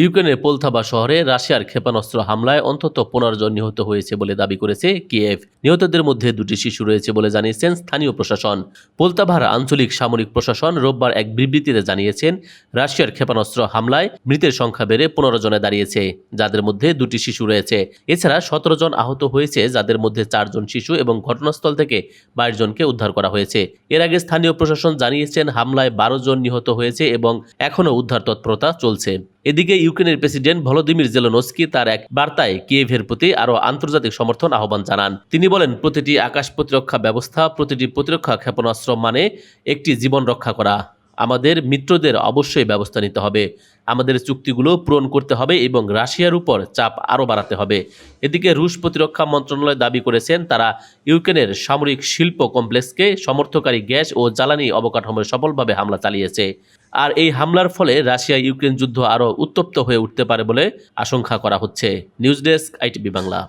ইউক্রেনের পোলতাভা শহরে রাশিয়ার ক্ষেপণাস্ত্র হামলায় অন্তত 15 জন নিহত হয়েছে বলে দাবি করেছে কিয়েভ। নিহতদের মধ্যে 2টি শিশু রয়েছে বলে জানিয়েছেন স্থানীয় প্রশাসন। পোলতাভার আঞ্চলিক সামরিক প্রশাসন রোববার এক বিবৃতিতে জানিয়েছেন, রাশিয়ার ক্ষেপণাস্ত্র হামলায় মৃতের সংখ্যা বেড়ে 15 জনে দাঁড়িয়েছে, যাদের মধ্যে 2টি শিশু রয়েছে। এছাড়া 17 জন আহত হয়েছে, যাদের মধ্যে 4 জন শিশু এবং ঘটনাস্থল থেকে 22 জনকে উদ্ধার করা হয়েছে। এর আগে স্থানীয় প্রশাসন জানিয়েছেন হামলায় 12 জন নিহত হয়েছে এবং এখনও উদ্ধার তৎপরতা চলছে। এদিকে ইউক্রেনের প্রেসিডেন্ট ভলোদিমির জেলেনস্কি তার এক বার্তায় কিয়েভের প্রতি আরও আন্তর্জাতিক সমর্থন আহ্বান জানান। তিনি বলেন, প্রতিটি আকাশ প্রতিরক্ষা ব্যবস্থা, প্রতিটি প্রতিরক্ষা ক্ষেপণাস্ত্র মানে একটি জীবন রক্ষা করা। আমাদের মিত্রদের অবশ্যই ব্যবস্থা নিতে হবে, আমাদের চুক্তিগুলো পূরণ করতে হবে এবং রাশিয়ার উপর চাপ আরও বাড়াতে হবে। এদিকে রুশ প্রতিরক্ষা মন্ত্রণালয় দাবি করেছেন, তারা ইউক্রেনের সামরিক শিল্প কমপ্লেক্সকে সমর্থকারী গ্যাস ও জ্বালানি অবকাঠামোয় সফলভাবে হামলা চালিয়েছে। আর এই হামলার ফলে রাশিয়া ইউক্রেন যুদ্ধ আরও উত্তপ্ত হয়ে উঠতে পারে বলে আশঙ্কা করা হচ্ছে। News desk, ITV Bangla.